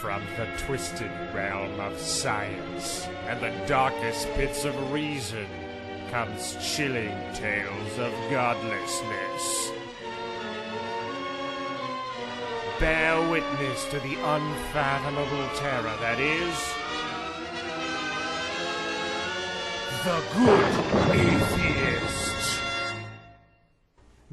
From the twisted realm of science and the darkest pits of reason comes chilling tales of godlessness. Bear witness to the unfathomable terror that is the Good Atheist.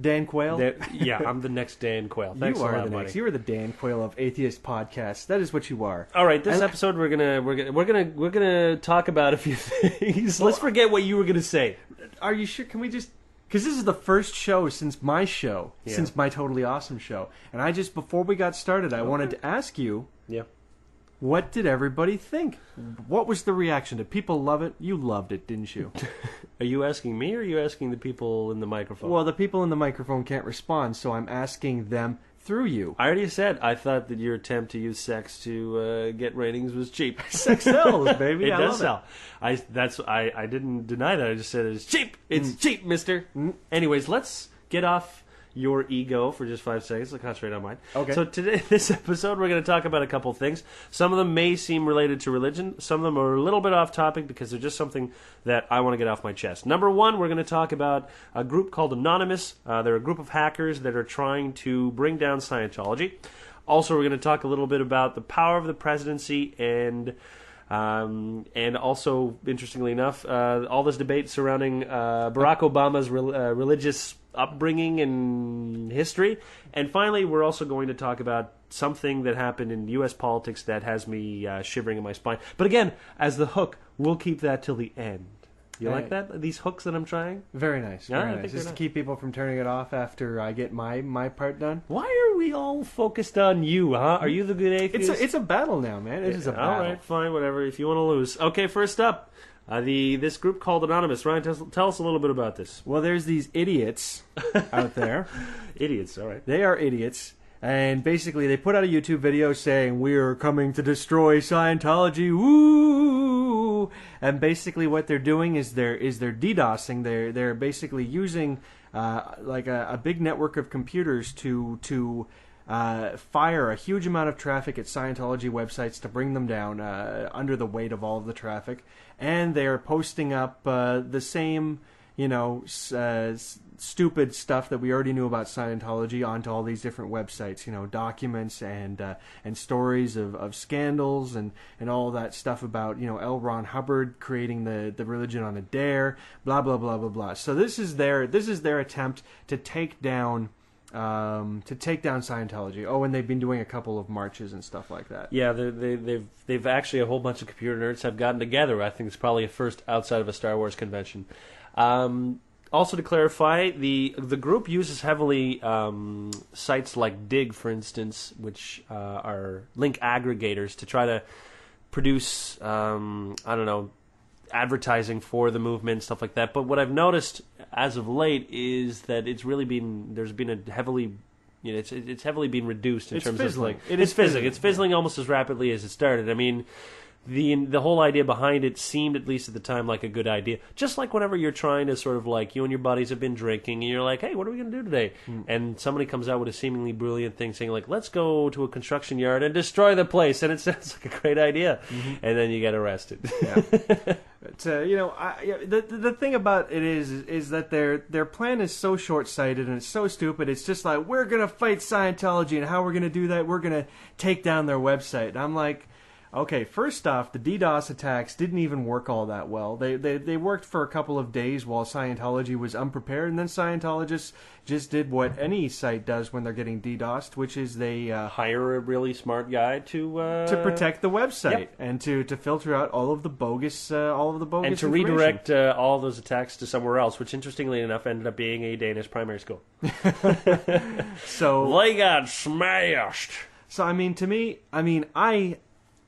Dan Quayle? Yeah, I'm the next Dan Quayle. Thanks you are a lot, the buddy. next. You are the Dan Quayle of Atheist Podcast. That is what you are. All right, this episode we're gonna talk about a few things. Let's forget what you were gonna say. Are you sure? Can we just? Because this is the first show since my show, Yeah. since my Totally Awesome show, and I just before we got started, I wanted to ask you. Yeah. What did everybody think? What was the reaction? Did people love it? You loved it, didn't you? Are you asking me or are you asking the people in the microphone? Well, the people in the microphone can't respond, so I'm asking them through you. I already said I thought that your attempt to use sex to get ratings was cheap. Sex sells, baby. It I does love sell. I didn't deny that. I just said it's cheap. It's cheap, mister. Anyways, let's get off your ego for just 5 seconds. I'll concentrate on mine. Okay. So today, this episode, we're going to talk about a couple things. Some of them may seem related to religion. Some of them are a little bit off topic because they're just something that I want to get off my chest. Number one, we're going to talk about a group called Anonymous. They're a group of hackers that are trying to bring down Scientology. Also, we're going to talk a little bit about the power of the presidency and also, interestingly enough, all this debate surrounding Barack Obama's religious upbringing and history. And finally, we're also going to talk about something that happened in U.S. politics that has me shivering in my spine. But again, as the hook, we'll keep that till the end. You like that? These hooks that I'm trying? Very nice. Yeah, Very I nice. think Just they're to keep people from turning it off after I get my part done. Why are we all focused on you, huh? Are you the good atheist? It's a battle now, man. It is a battle. All right, fine, whatever. If you want to lose. Okay, first up, this group called Anonymous. Ryan, tell us a little bit about this. Well, there's these idiots out there. Idiots, all right. They are idiots. And basically, they put out a YouTube video saying, "We are coming to destroy Scientology." Woo! And basically, what they're doing is they're DDoSing. They're basically using like a big network of computers to fire a huge amount of traffic at Scientology websites to bring them down under the weight of all of the traffic. And they're posting up the same, stupid stuff that we already knew about Scientology onto all these different websites, documents and stories of scandals and all that stuff about, L. Ron Hubbard creating the religion on a dare, blah blah blah blah blah. So this is their attempt to take down Scientology. Oh, and they've been doing a couple of marches and stuff like that. Yeah, they've actually, a whole bunch of computer nerds have gotten together. I think it's probably a first outside of a Star Wars convention. Also, to clarify, the group uses heavily sites like Dig, for instance, which are link aggregators to try to produce, advertising for the movement, stuff like that. But what I've noticed as of late is that there's been a heavily, it's heavily been reduced in terms fizzling. of it's fizzling. It's fizzling almost as rapidly as it started. I mean, the whole idea behind it seemed, at least at the time, like a good idea. Just like whenever you're trying to sort of like, you and your buddies have been drinking and you're like, hey, what are we going to do today? And somebody comes out with a seemingly brilliant thing saying like, let's go to a construction yard and destroy the place. And it sounds like a great idea. And then you get arrested. Yeah. But, the thing about it is that their plan is so short-sighted and it's so stupid. It's just like, we're going to fight Scientology, and how we're going to do that, we're going to take down their website. And I'm like, okay, first off, the DDoS attacks didn't even work all that well. They worked for a couple of days while Scientology was unprepared, and then Scientologists just did what any site does when they're getting DDoSed, which is they hire a really smart guy to protect the website. Yep. And to filter out all of the bogus and to redirect all those attacks to somewhere else, which interestingly enough ended up being a Danish primary school. So they got smashed. So I mean, to me,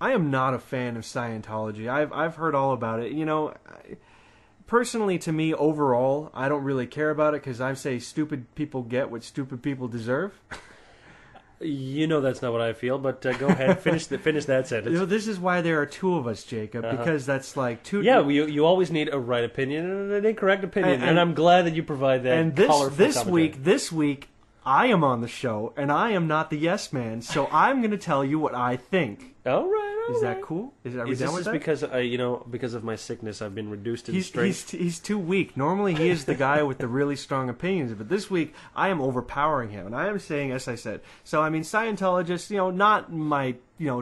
I am not a fan of Scientology. I've heard all about it. Personally, to me, overall, I don't really care about it because I say stupid people get what stupid people deserve. That's not what I feel, but go ahead, finish that sentence. This is why there are two of us, Jacob, because that's like two... Yeah, you always need a right opinion and an incorrect opinion, and I'm glad that you provide that. And this week, I am on the show, and I am not the yes man, so I'm going to tell you what I think. All right. Is that cool? Are we Is done this with that? because because of my sickness, I've been reduced in strength? He's too weak. Normally, he is the guy with the really strong opinions, but this week I am overpowering him, and I am saying, as I said. So I mean, Scientologists, not my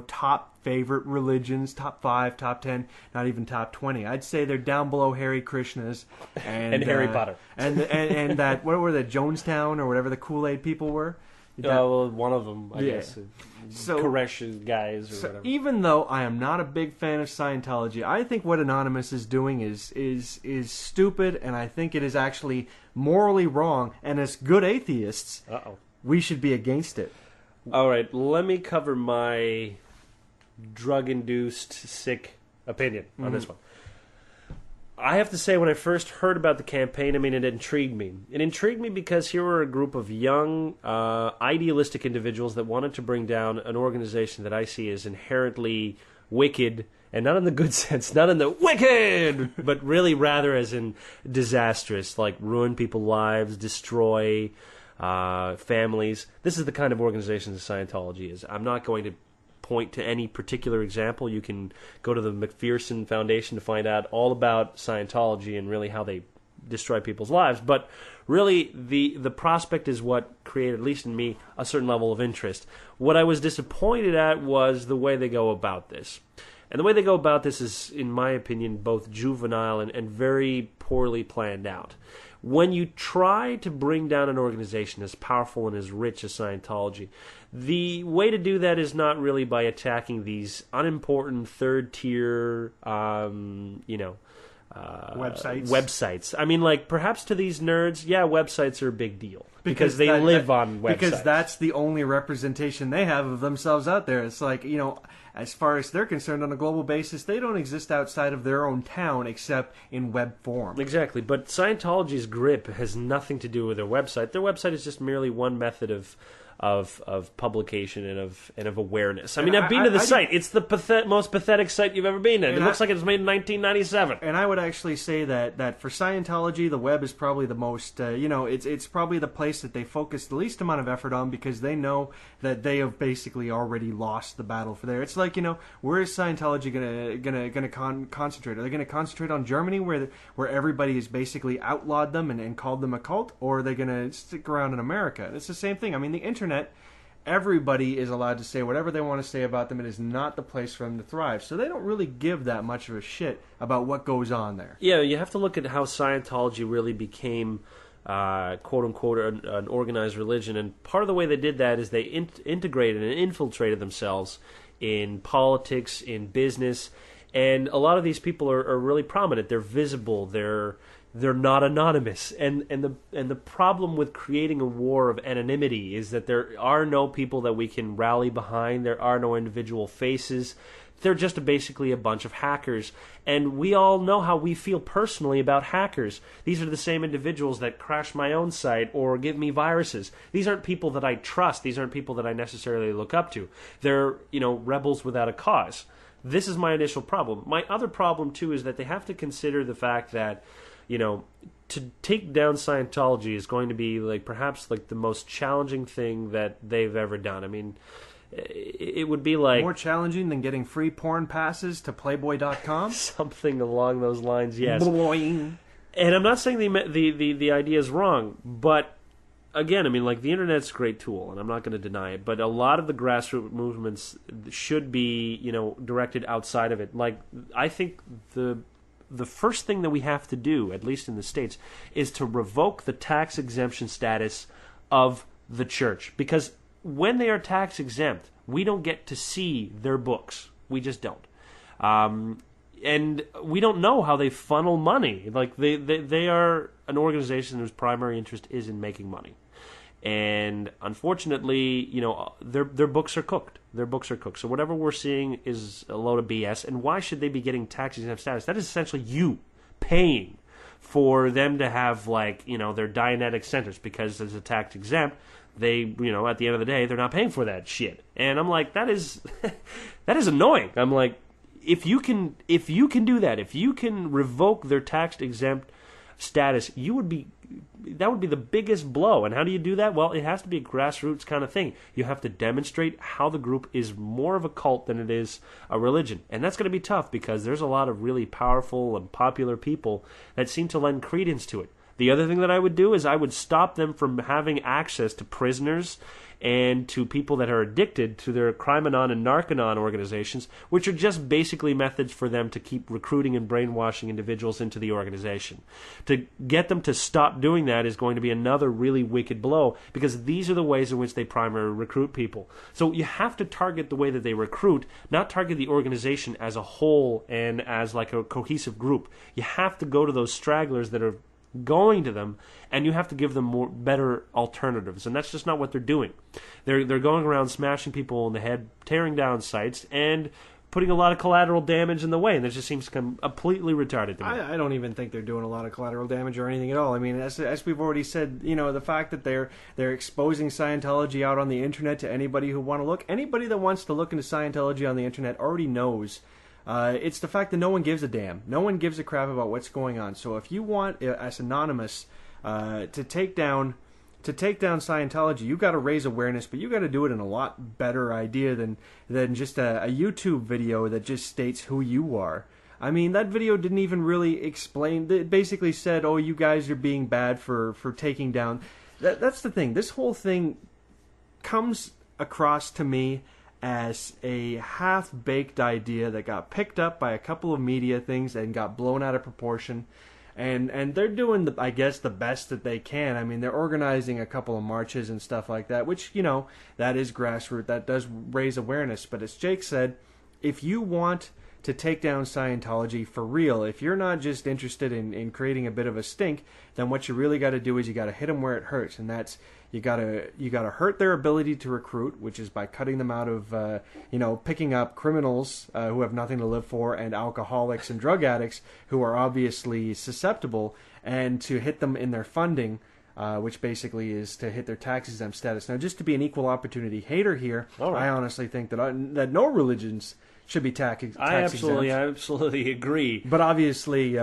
top favorite religions, top 5, top 10, not even top 20. I'd say they're down below Hare Krishnas and Harry Potter and that what were the Jonestown or whatever the Kool-Aid people were. Well, one of them, I guess. So Koresh guys or whatever. Even though I am not a big fan of Scientology, I think what Anonymous is doing is stupid, and I think it is actually morally wrong. And as good atheists, we should be against it. All right, let me cover my drug-induced sick opinion on this one. I have to say, when I first heard about the campaign, I mean, it intrigued me. It intrigued me because here were a group of young, idealistic individuals that wanted to bring down an organization that I see as inherently wicked, and not in the good sense, not in the wicked, but really rather as in disastrous, like ruin people's lives, destroy families. This is the kind of organization that Scientology is. I'm not going to point to any particular example. You can go to the McPherson Foundation to find out all about Scientology and really how they destroy people's lives. But really, the prospect is what created, at least in me, a certain level of interest. What I was disappointed at was the way they go about this. And the way they go about this is, in my opinion, both juvenile and very poorly planned out. When you try to bring down an organization as powerful and as rich as Scientology, the way to do that is not really by attacking these unimportant third-tier, websites. I mean, like, perhaps to these nerds, websites are a big deal. Because they live on websites. Because that's the only representation they have of themselves out there. It's like, as far as they're concerned on a global basis, they don't exist outside of their own town except in web form. Exactly. But Scientology's grip has nothing to do with their website. Their website is just merely one method of publication and of awareness. I mean, I've been to the site. It's the most pathetic site you've ever been in. It looks like it was made in 1997. And I would actually say that for Scientology, the web is probably the most, it's probably the place that they focus the least amount of effort on, because they know that they have basically already lost the battle for there. It's like, where is Scientology gonna concentrate? Are they gonna concentrate on Germany, where everybody has basically outlawed them and called them a cult, or are they gonna stick around in America? It's the same thing. I mean, the internet, everybody is allowed to say whatever they want to say about them. It is not the place for them to thrive. So they don't really give that much of a shit about what goes on there. Yeah, you have to look at how Scientology really became, quote-unquote, an organized religion. And part of the way they did that is they integrated and infiltrated themselves in politics, in business. And a lot of these people are really prominent. They're visible. They're not anonymous, and the problem with creating a war of anonymity is that there are no people that we can rally behind. There are no individual faces. They're just basically a bunch of hackers, and we all know how we feel personally about hackers. These are the same individuals that crash my own site or give me viruses. These aren't people that I trust. These aren't people that I necessarily look up to. They're rebels without a cause. This is my initial problem. My other problem too is that they have to consider the fact that to take down Scientology is going to be perhaps the most challenging thing that they've ever done. I mean, it would be like more challenging than getting free porn passes to Playboy.com. Something along those lines, yes. Boing. And I'm not saying the idea is wrong, but again, I mean, the internet's a great tool, and I'm not going to deny it. But a lot of the grassroots movements should be directed outside of it. I think the first thing that we have to do, at least in the States, is to revoke the tax exemption status of the church. Because when they are tax exempt, we don't get to see their books. We just don't. And we don't know how they funnel money. They are an organization whose primary interest is in making money. And unfortunately, their books are cooked. Their books are cooked. So whatever we're seeing is a load of BS. And why should they be getting tax exempt status? That is essentially you paying for them to have their Dianetic centers, because as a tax exempt, they at the end of the day they're not paying for that shit. And I'm like, that is annoying. I'm like, if you can do that, if you can revoke their tax exempt status, that would be the biggest blow. And how do you do that? Well, it has to be a grassroots kind of thing. You have to demonstrate how the group is more of a cult than it is a religion. And that's going to be tough because there's a lot of really powerful and popular people that seem to lend credence to it. The other thing that I would do is I would stop them from having access to prisoners and to people that are addicted to their Crime-Anon and Narc-Anon organizations, which are just basically methods for them to keep recruiting and brainwashing individuals into the organization. To get them to stop doing that is going to be another really wicked blow, because these are the ways in which they primarily recruit people. So you have to target the way that they recruit, not target the organization as a whole and as like a cohesive group. You have to go to those stragglers that are going to them, and you have to give them better alternatives, and that's just not what they're doing. They're going around smashing people in the head, tearing down sites, and putting a lot of collateral damage in the way, and it just seems completely retarded to me. I don't even think they're doing a lot of collateral damage or anything at all. I mean, as we've already said, the fact that they're exposing Scientology out on the internet to anybody who want to look, anybody that wants to look into Scientology on the internet already knows. It's the fact that no one gives a damn. No one gives a crap about what's going on. So if you want, as Anonymous, to take down Scientology, you got to raise awareness, but you got to do it in a lot better idea than just a YouTube video that just states who you are. I mean, that video didn't even really explain. It basically said, "Oh, you guys are being bad for taking down." That's the thing. This whole thing comes across to me as a half-baked idea that got picked up by a couple of media things and got blown out of proportion. And they're doing, I guess, the best that they can. I mean, they're organizing a couple of marches and stuff like that, which, that is grassroots. That does raise awareness. But as Jake said, if you want to take down Scientology for real, if you're not just interested in creating a bit of a stink, then what you really got to do is you got to hit them where it hurts, and that's you got to hurt their ability to recruit, which is by cutting them out of picking up criminals who have nothing to live for, and alcoholics and drug addicts who are obviously susceptible, and to hit them in their funding, which basically is to hit their tax-exempt status. Now, just to be an equal opportunity hater here, right. I honestly think that no religions should be tax exempt. I absolutely agree. But obviously,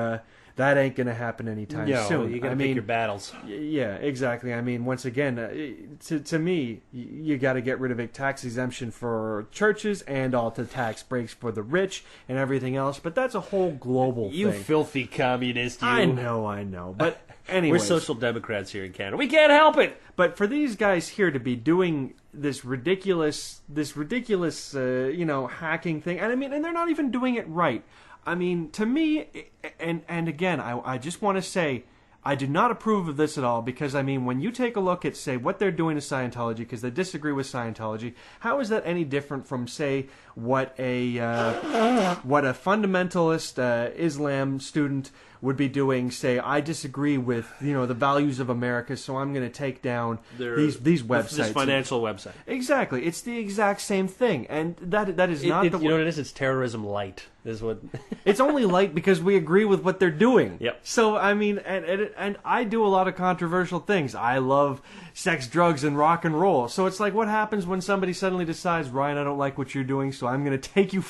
that ain't going to happen anytime soon. You got to pick your battles. Yeah, exactly. I mean, once again, to me, you got to get rid of a tax exemption for churches and all the tax breaks for the rich and everything else. But that's a whole global thing. You filthy communist, you. I know. But anyways. We're social democrats here in Canada. We can't help it. But for these guys here to be doing this ridiculous, hacking thing, and they're not even doing it right. I mean, to me, and again, I just want to say, I do not approve of this at all, because, when you take a look at, say, what they're doing to Scientology, because they disagree with Scientology, how is that any different from, say, what a fundamentalist Islam student would be doing? Say, I disagree with, the values of America, so I'm going to take down these websites. This financial website. Exactly. It's the exact same thing, and that is not the... You know what it is? It's terrorism light. Is what It's only light because we agree with what they're doing. Yep. So and I do a lot of controversial things. I love sex, drugs, and rock and roll. So it's like, what happens when somebody suddenly decides, Ryan, I don't like what you're doing, so I'm going to take you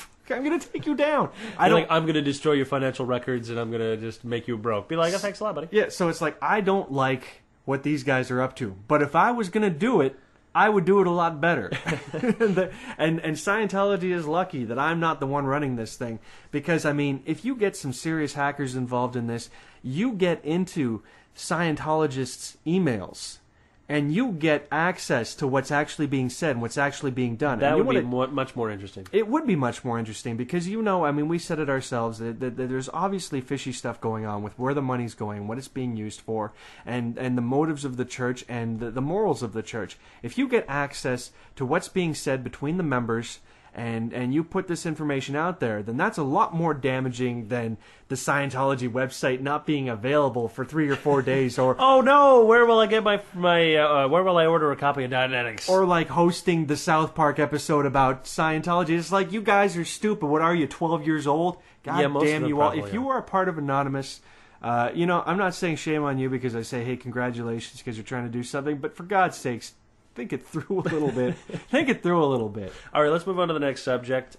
down. I'm going to destroy your financial records, and I'm going to just make you broke. Be like, oh, thanks a lot, buddy. Yeah. So it's like, I don't like what these guys are up to, but if I was going to do it, I would do it a lot better. and Scientology is lucky that I'm not the one running this thing. Because, if you get some serious hackers involved in this, you get into Scientologists' emails. And you get access to what's actually being said and what's actually being done. That would be much more interesting. It would be much more interesting because, we said it ourselves, that there's obviously fishy stuff going on with where the money's going, what it's being used for, and the motives of the church and the morals of the church. If you get access to what's being said between the members and you put this information out there, then that's a lot more damaging than the Scientology website not being available for 3 or 4 days, or oh no, where will I get my where will I order a copy of Dianetics? Or like hosting the South Park episode about Scientology. It's like, you guys are stupid. What are you, 12 years old? God damn you all! If you are a part of Anonymous, I'm not saying shame on you because I say, hey, congratulations because you're trying to do something, but for God's sakes, think it through a little bit. All right, let's move on to the next subject.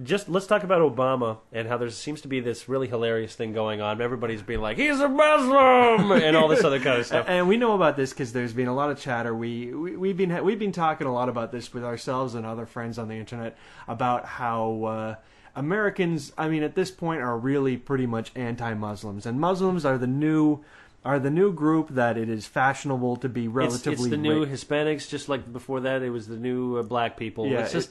just let's talk about Obama and how there seems to be this really hilarious thing going on. Everybody's being like, he's a Muslim, and all this other kind of stuff. And we know about this because there's been a lot of chatter. We've been talking a lot about this with ourselves and other friends on the internet about how Americans, I mean, at this point, are really pretty much anti-Muslims, and Muslims are the new group that it is fashionable to be relatively. It's the new Hispanics, just like before that, it was the new black people. Yeah, it's just.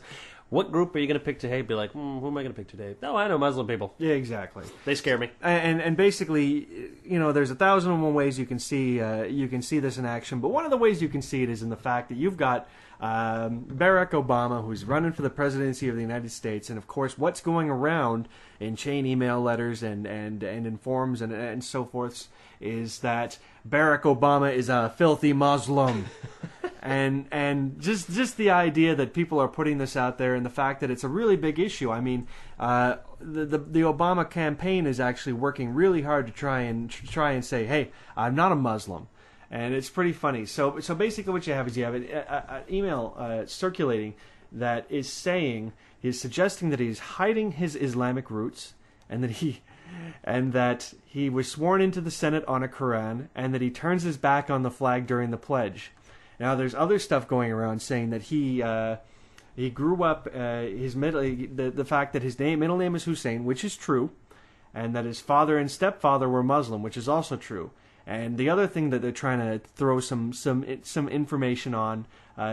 What group are you going to pick today? Be like, who am I going to pick today? No, I know Muslim people. Yeah, exactly. They scare me. And basically, you know, there's 1,001 ways you can see this in action. But one of the ways you can see it is in the fact that you've got Barack Obama, who's running for the presidency of the United States, and of course, what's going around in chain email letters and in forums and so forth is that Barack Obama is a filthy Muslim. And just the idea that people are putting this out there and the fact that it's a really big issue. I mean, the Obama campaign is actually working really hard to try and say, hey, I'm not a Muslim. And it's pretty funny. So basically what you have is you have an email circulating that is suggesting that he's hiding his Islamic roots and that he was sworn into the Senate on a Quran and that he turns his back on the flag during the pledge. Now, there's other stuff going around saying that he grew up the fact that his middle name is Hussein, which is true, and that his father and stepfather were Muslim, which is also true. And the other thing that they're trying to throw some information on,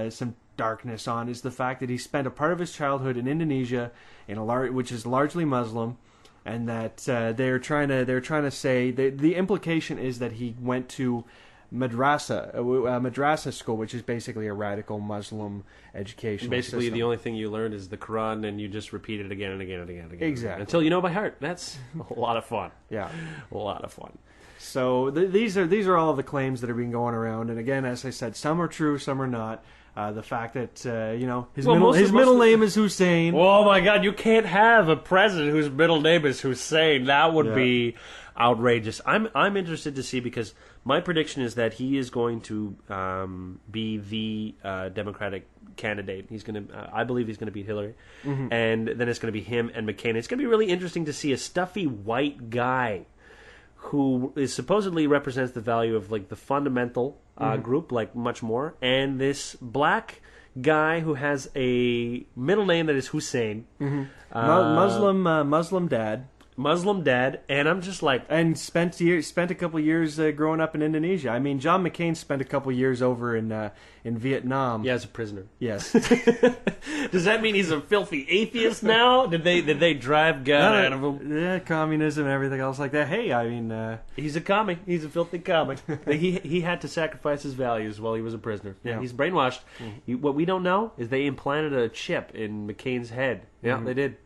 some darkness on, is the fact that he spent a part of his childhood in Indonesia, which is largely Muslim, and that they're trying to say the implication is that he went to madrasa school, which is basically a radical Muslim education. Basically, system. the only thing you learned is the Quran, and you just repeat it again and again and again and again. Exactly. Until you know by heart. That's a lot of fun. Yeah, a lot of fun. So these are all of the claims that are being going around, and again, as I said, some are true, some are not. The fact that his middle name is Hussein. Oh my God! You can't have a president whose middle name is Hussein. That would be outrageous. I'm interested to see, because my prediction is that he is going to be the Democratic candidate. He's going to, I believe, he's going to beat Hillary, and then it's going to be him and McCain. It's going to be really interesting to see a stuffy white guy who is supposedly represents the value of like the fundamental group, like much more, and this black guy who has a middle name that is Hussein, Muslim dad. Muslim dad, and I'm just like, and spent a couple years growing up in Indonesia. I mean, John McCain spent a couple years over in Vietnam. Yeah, as a prisoner. Yes. Does that mean he's a filthy atheist now? Did they drive God out of him? Yeah, communism and everything else like that. Hey, I mean, he's a commie. He's a filthy commie. he had to sacrifice his values while he was a prisoner. Yeah. He's brainwashed. What we don't know is they implanted a chip in McCain's head. Yeah, they did.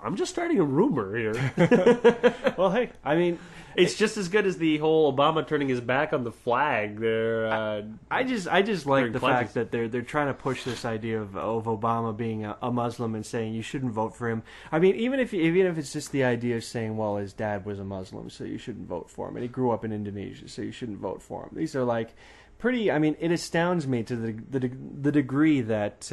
I'm just starting a rumor here. Well, hey, I mean, it's just as good as the whole Obama turning his back on the flag. I just like the fact that they're trying to push this idea of Obama being a Muslim and saying you shouldn't vote for him. I mean, even if it's just the idea of saying, well, his dad was a Muslim, so you shouldn't vote for him, and he grew up in Indonesia, so you shouldn't vote for him. These are like pretty. I mean, it astounds me to the degree that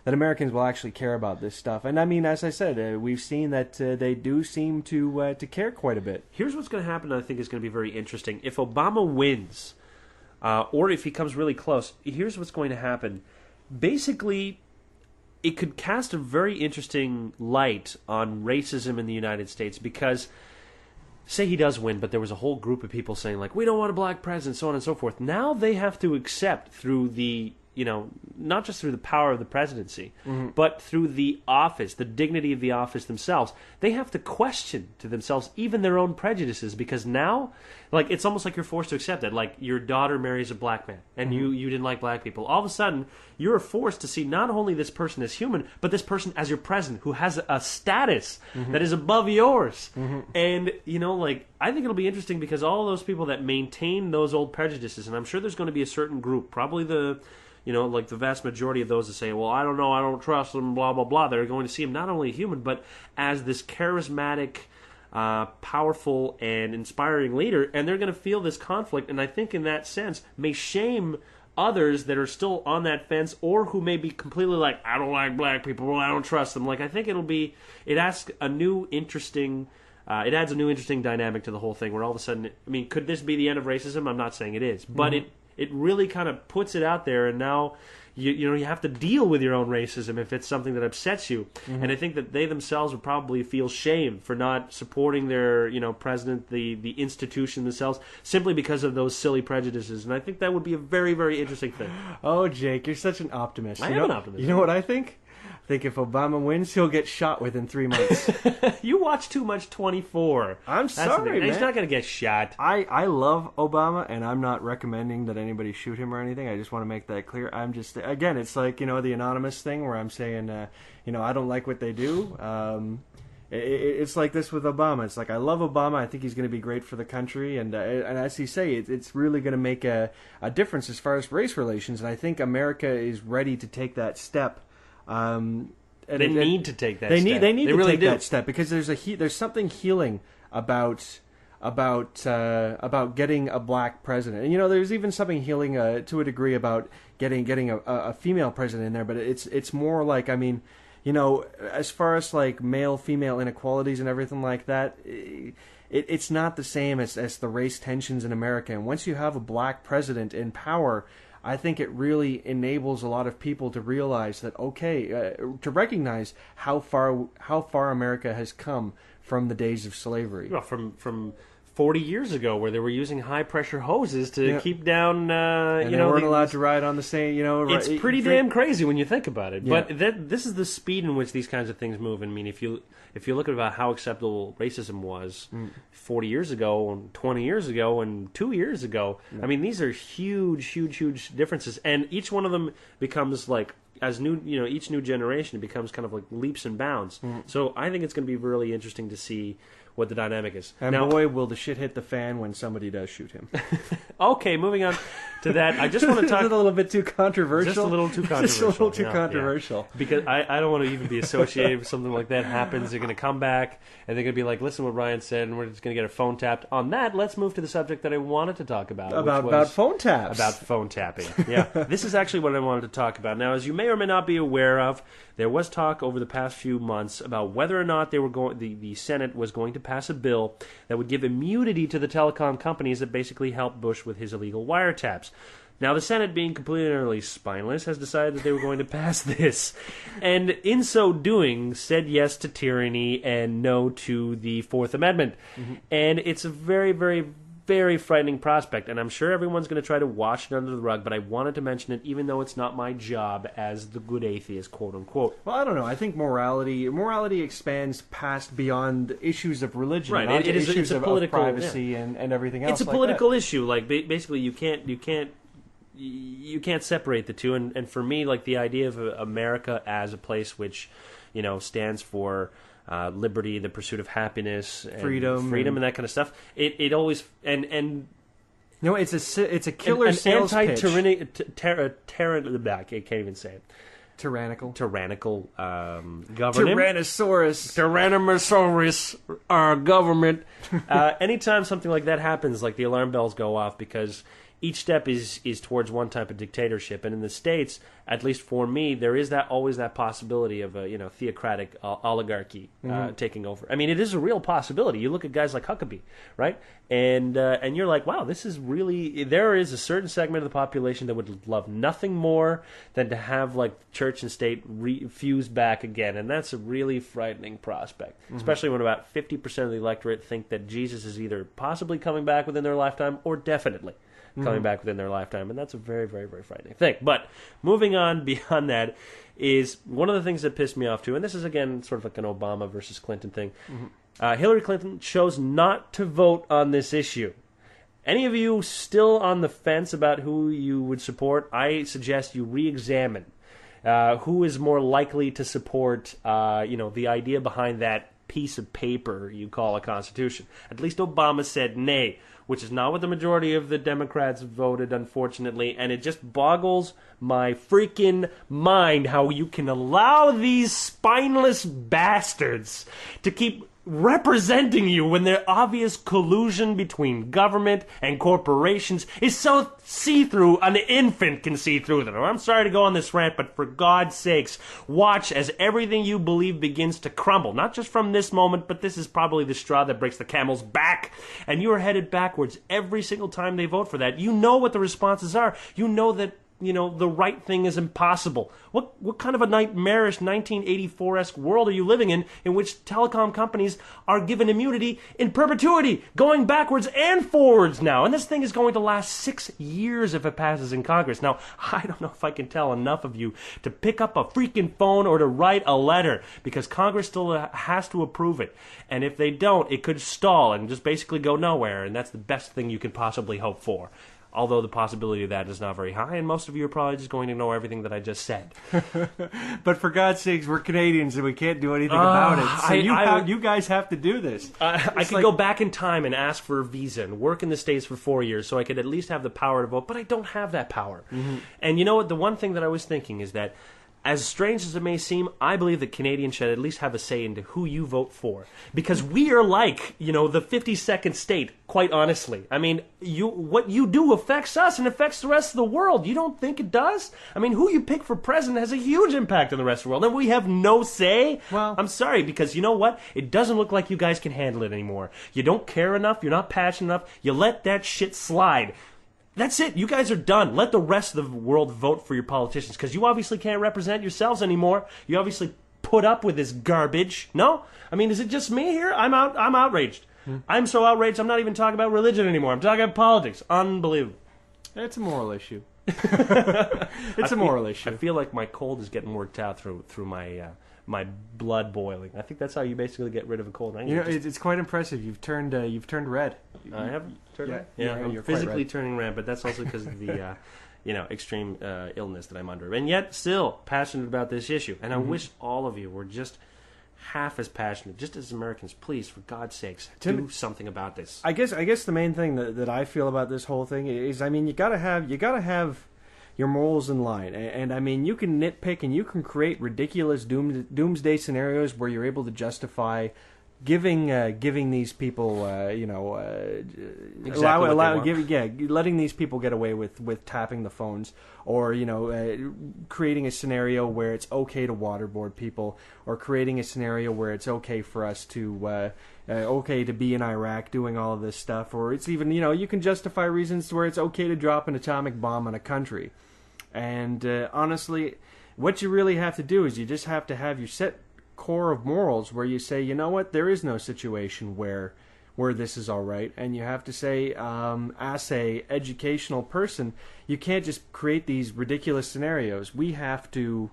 Americans will actually care about this stuff. And I mean, as I said, we've seen that they do seem to care quite a bit. Here's what's going to happen. I think is going to be very interesting. If Obama wins, or if he comes really close, here's what's going to happen. Basically, it could cast a very interesting light on racism in the United States, because say he does win, but there was a whole group of people saying, like, we don't want a black president, so on and so forth. Now they have to accept through the, not just through the power of the presidency, but through the office, the dignity of the office themselves. They have to question to themselves even their own prejudices, because now, like, it's almost like you're forced to accept it. Like, your daughter marries a black man, and you didn't like black people. All of a sudden, you're forced to see not only this person as human, but this person as your president, who has a status that is above yours. And, like, I think it'll be interesting, because all those people that maintain those old prejudices, and I'm sure there's going to be a certain group, probably the vast majority of those that say, well, I don't know, I don't trust them, blah, blah, blah. They're going to see him not only human, but as this charismatic, powerful, and inspiring leader, and they're going to feel this conflict, and I think in that sense may shame others that are still on that fence, or who may be completely like, I don't like black people, I don't trust them. Like, I think it adds a new interesting dynamic to the whole thing, where all of a sudden, I mean, could this be the end of racism? I'm not saying it is, but it really kind of puts it out there, and now you have to deal with your own racism if it's something that upsets you. And I think that they themselves would probably feel shame for not supporting their president, the institution themselves, simply because of those silly prejudices. And I think that would be a very, very interesting thing. Oh, Jake, you're such an optimist. I am an optimist. You know what I think? I think if Obama wins, he'll get shot within 3 months. You watch too much 24. I'm sorry, man. He's not going to get shot. I love Obama, and I'm not recommending that anybody shoot him or anything. I just want to make that clear. I'm just, again, it's like, the anonymous thing where I'm saying, I don't like what they do. It's like this with Obama. It's like, I love Obama. I think he's going to be great for the country. And as you say, it's really going to make a difference as far as race relations. And I think America is ready to take that step. They need to take that step. They need to really take do. that step, because there's something healing about getting a black president. And there's even something healing to a degree about getting a female president in there, but it's more like, I mean, as far as like male female inequalities and everything like that, it's not the same as the race tensions in America. And once you have a black president in power, I think it really enables a lot of people to realize that, to recognize how far America has come from the days of slavery. Well, from 40 years ago, where they were using high-pressure hoses to keep down, and they weren't allowed to ride on the same, It's pretty damn crazy when you think about it. Yeah. But this is the speed in which these kinds of things move. I mean, if you look at about how acceptable racism was 40 years ago, and 20 years ago, and 2 years ago, I mean, these are huge, huge, huge differences. And each one of them becomes like, each new generation, it becomes kind of like leaps and bounds. So I think it's going to be really interesting to see what the dynamic is. And now, boy, will the shit hit the fan when somebody does shoot him. Okay, moving on to that. I just want to talk... Is it a little bit too controversial? Just a little too controversial. Just a little too controversial. Yeah. Because I don't want to even be associated with something like that happens. They're going to come back, and they're going to be like, listen to what Ryan said, and we're just going to get our phone tapped. On that, let's move to the subject that I wanted to talk about. About phone taps. About phone tapping. Yeah. This is actually what I wanted to talk about. Now, as you may or may not be aware of, there was talk over the past few months about whether or not the Senate was going to pass a bill that would give immunity to the telecom companies that basically helped Bush with his illegal wiretaps. Now, the Senate, being completely and utterly spineless, has decided that they were going to pass this, and in so doing, said yes to tyranny and no to the Fourth Amendment. And it's a very, very, very frightening prospect, and I'm sure everyone's going to try to wash it under the rug, but I wanted to mention it even though it's not my job as the good atheist, quote-unquote. Well, I don't know. I think morality expands past beyond issues of religion. Right. It's a political, of privacy and everything else. It's a political issue. Like, basically, you can't separate the two, and for me, like, the idea of America as a place which, stands for liberty, the pursuit of happiness, and freedom, and that kind of stuff. It always it's a killer sales pitch. I can't even say it. Tyrannical government. Tyrannosaurus Government. Anytime something like that happens, like the alarm bells go off, because each step is towards one type of dictatorship. And in the States, at least for me, there is always that possibility of a theocratic oligarchy taking over. I mean, it is a real possibility. You look at guys like Huckabee, right? And you're like, wow, this is really... There is a certain segment of the population that would love nothing more than to have like church and state fused back again. And that's a really frightening prospect, especially when about 50% of the electorate think that Jesus is either possibly coming back within their lifetime or definitely coming back within their lifetime, and that's a very, very, very frightening thing. But moving on beyond that is one of the things that pissed me off too, and this is, again, sort of like an Obama versus Clinton thing. Hillary Clinton chose not to vote on this issue. Any of you still on the fence about who you would support? I suggest you re-examine who is more likely to support the idea behind that piece of paper you call a constitution. At least Obama said nay, which is not what the majority of the Democrats voted, unfortunately, and it just boggles my freaking mind how you can allow these spineless bastards to keep representing you when the obvious collusion between government and corporations is so see-through an infant can see through them. I'm sorry to go on this rant, but for God's sakes, watch as everything you believe begins to crumble. Not just from this moment, but this is probably the straw that breaks the camel's back. And you are headed backwards every single time they vote for that. You know what the responses are. You know that the right thing is impossible. What kind of a nightmarish 1984-esque world are you living in which telecom companies are given immunity in perpetuity, going backwards and forwards now? And this thing is going to last 6 years if it passes in Congress. Now, I don't know if I can tell enough of you to pick up a freaking phone or to write a letter, because Congress still has to approve it. And if they don't, it could stall and just basically go nowhere, and that's the best thing you can possibly hope for. Although the possibility of that is not very high, and most of you are probably just going to ignore everything that I just said. But for God's sakes, we're Canadians and we can't do anything about it. So you guys have to do this. I could go back in time and ask for a visa and work in the States for 4 years so I could at least have the power to vote, but I don't have that power. Mm-hmm. And you know what? The one thing that I was thinking is that, as strange as it may seem, I believe that Canadians should at least have a say into who you vote for. Because we are like, the 52nd state, quite honestly. I mean, what you do affects us and affects the rest of the world. You don't think it does? I mean, who you pick for president has a huge impact on the rest of the world. And we have no say? Well, I'm sorry, because you know what? It doesn't look like you guys can handle it anymore. You don't care enough. You're not passionate enough. You let that shit slide. That's it. You guys are done. Let the rest of the world vote for your politicians, because you obviously can't represent yourselves anymore. You obviously put up with this garbage. No? I mean, is it just me here? I'm outraged. I'm so outraged I'm not even talking about religion anymore. I'm talking about politics. Unbelievable. It's a moral issue. It's a moral issue. I feel like my cold is getting worked out through my blood boiling. I think that's how you basically get rid of a cold. Right? It's quite impressive. You've turned red. I have turned red. Yeah, I'm you're physically quite red. turning red, but that's also because of the extreme illness that I'm under, and yet still passionate about this issue. And I wish all of you were just half as passionate, just as Americans. Please, for God's sakes, do something about this. I guess the main thing that I feel about this whole thing is, I mean, you gotta have your morals in line, and I mean, you can nitpick and you can create ridiculous doomsday scenarios where you're able to justify giving these people letting these people get away with tapping the phones, or creating a scenario where it's okay to waterboard people, or creating a scenario where it's okay for us to okay to be in Iraq doing all of this stuff, or it's even you can justify reasons where it's okay to drop an atomic bomb on a country. And honestly, what you really have to do is you just have to have your set core of morals where you say, you know what, there is no situation where this is all right, and you have to say, as a educational person, you can't just create these ridiculous scenarios. You have to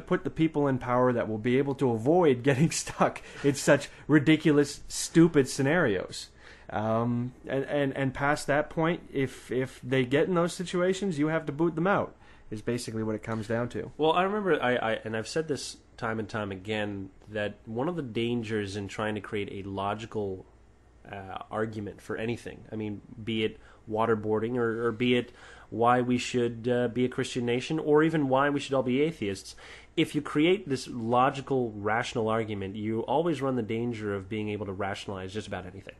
put the people in power that will be able to avoid getting stuck in such ridiculous, stupid scenarios. And past that point, if they get in those situations, you have to boot them out, is basically what it comes down to. Well, I remember, and I've said this time and time again, that one of the dangers in trying to create a logical argument for anything, I mean, be it waterboarding or be it why we should be a Christian nation, or even why we should all be atheists, if you create this logical, rational argument, you always run the danger of being able to rationalize just about anything.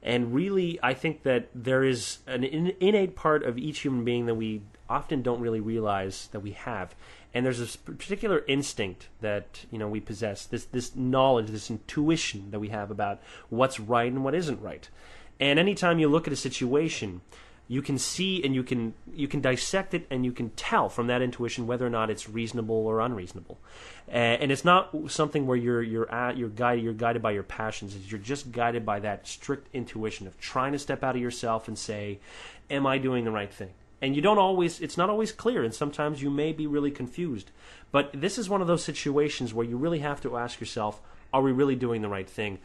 And really, I think that there is an innate part of each human being that we often don't really realize that we have. And there's this particular instinct that we possess, this knowledge, this intuition that we have about what's right and what isn't right. And anytime you look at a situation, you can see and you can dissect it, and you can tell from that intuition whether or not it's reasonable or unreasonable. And it's not something where you're guided by your passions. You're just guided by that strict intuition of trying to step out of yourself and say, am I doing the right thing? And it's not always clear, and sometimes you may be really confused. But this is one of those situations where you really have to ask yourself, are we really doing the right thing?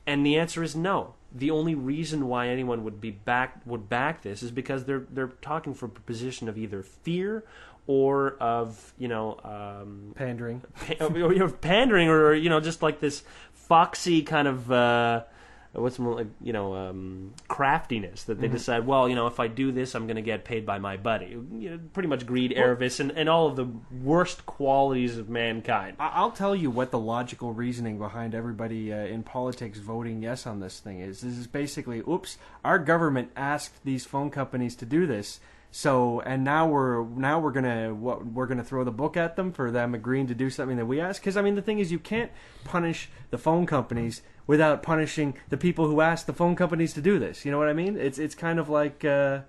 And the answer is no. The only reason why anyone would back this is because they're talking from a position of either fear or of pandering, pandering, or just like this foxy kind of what's more like, craftiness that they decide, well, if I do this, I'm going to get paid by my buddy. Pretty much greed, avarice, and all of the worst qualities of mankind. I'll tell you what the logical reasoning behind everybody in politics voting yes on this thing is. This is basically, oops, our government asked these phone companies to do this. So, and now we're gonna throw the book at them for them agreeing to do something that we asked. Because the thing is, you can't punish the phone companies without punishing the people who asked the phone companies to do this. You know what I mean? It's kind of like the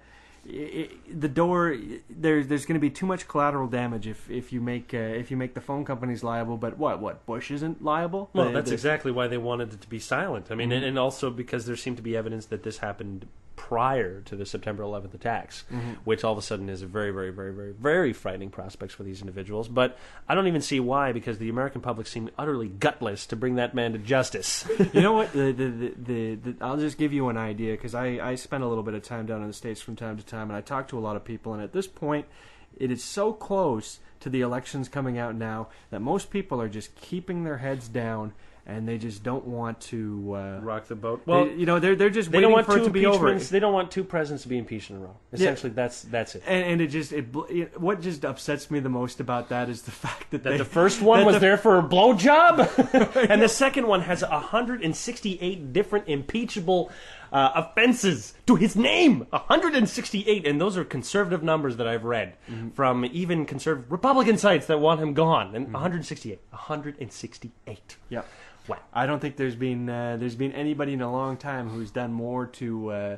door. There's going to be too much collateral damage if you make the phone companies liable. But what Bush isn't liable? Well, that's exactly why they wanted it to be silent. And also because there seemed to be evidence that this happened prior to the September 11th attacks, which all of a sudden is a very, very, very, very, very frightening prospects for these individuals. But I don't even see why, because the American public seemed utterly gutless to bring that man to justice. You know what? I'll just give you an idea, because I spend a little bit of time down in the States from time to time, and I talk to a lot of people, and at this point, it is so close to the elections coming out now that most people are just keeping their heads down, and they just don't want to rock the boat. Well, they're just waiting for it to be over. They don't want two presidents to be impeached in a row. Essentially, that's it. And what just upsets me the most about that is the fact that the first one was there for a blowjob, and the second one has 168 different impeachable offenses to his name. 168, and those are conservative numbers that I've read from even conservative Republican sites that want him gone. And 168. Yeah. Wow. I don't think there's been anybody in a long time who's done more to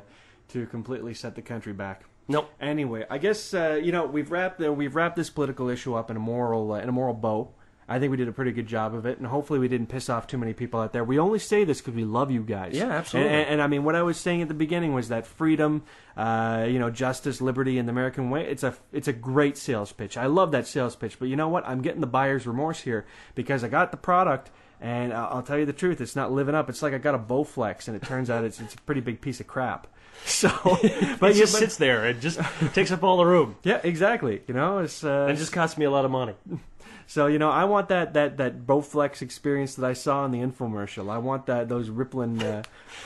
completely set the country back. Nope. Anyway, I guess we've wrapped this political issue up in a moral bow. I think we did a pretty good job of it, and hopefully we didn't piss off too many people out there. We only say this because we love you guys. Yeah, absolutely. And what I was saying at the beginning was that freedom, justice, liberty, and the American way, it's a great sales pitch. I love that sales pitch, but you know what? I'm getting the buyer's remorse here because I got the product, and I'll tell you the truth, it's not living up. It's like I got a Bowflex, and it turns out it's a pretty big piece of crap. So, but it just sits there. It just takes up all the room. Yeah, exactly. It just costs me a lot of money. So, I want that Bowflex experience that I saw in the infomercial. I want those rippling.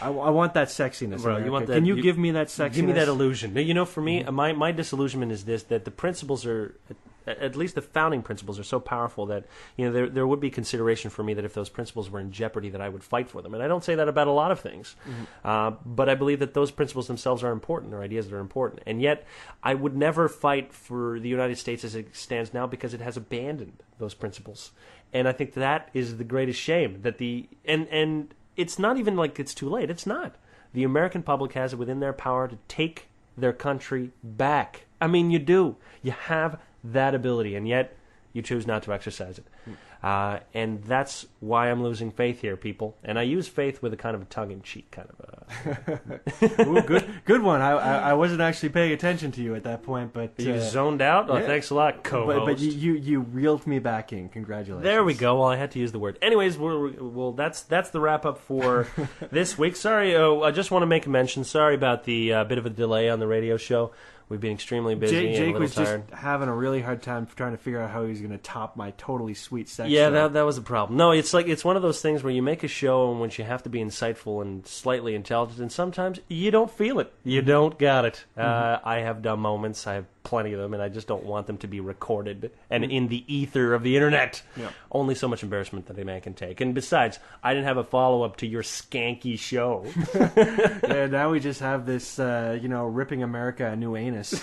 I want that sexiness. Bro, you want that? Can you give me that sexiness? Give me that illusion. For me, my disillusionment is this: that the principles are, at least the founding principles, are so powerful that there would be consideration for me that if those principles were in jeopardy, that I would fight for them. And I don't say that about a lot of things, but I believe that those principles themselves are important, or ideas that are important. And yet, I would never fight for the United States as it stands now because it has abandoned those principles. And I think that is the greatest shame, that and it's not even like it's too late. It's not. The American public has it within their power to take their country back. You do. You have that ability, and yet you choose not to exercise it. And that's why I'm losing faith here, people. And I use faith with a kind of a tongue-in-cheek kind of a... Ooh, good one. I wasn't actually paying attention to you at that point, but... You zoned out? Oh, yeah. Thanks a lot, co-host. But you reeled me back in. Congratulations. There we go. Well, I had to use the word. Anyways, that's the wrap-up for this week. Sorry, I just want to make a mention. Sorry about the bit of a delay on the radio show. We've been extremely busy. Jake was tired. Just having a really hard time trying to figure out how he was going to top my totally sweet sex. Yeah, that was a problem. No, it's one of those things where you make a show in which you have to be insightful and slightly intelligent, and sometimes you don't feel it. You don't got it. I have dumb moments. I have plenty of them, and I just don't want them to be recorded and in the ether of the internet. Yeah. Only so much embarrassment that a man can take. And besides, I didn't have a follow-up to your skanky show. Yeah, now we just have this, ripping America a new anus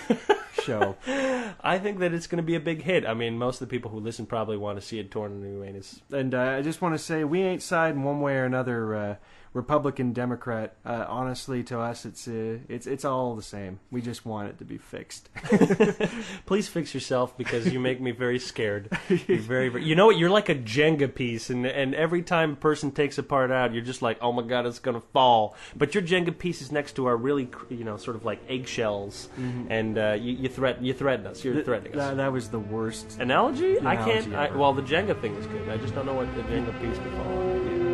show. I think that it's going to be a big hit. Most of the people who listen probably want to see it torn a new anus. And I just want to say, we ain't siding one way or another, Republican, Democrat. Honestly, to us, it's all the same. We just want it to be fixed. Please fix yourself, because you make me very scared. You're very, very, you know what? You're like a Jenga piece, and every time a person takes a part out, you're just like, oh my god, it's gonna fall. But your Jenga pieces next to are really, sort of like eggshells, and you threaten us. You're threatening us. That was the worst analogy. I can't. Ever. Well, the Jenga thing is good. I just don't know what the Jenga piece would fall on.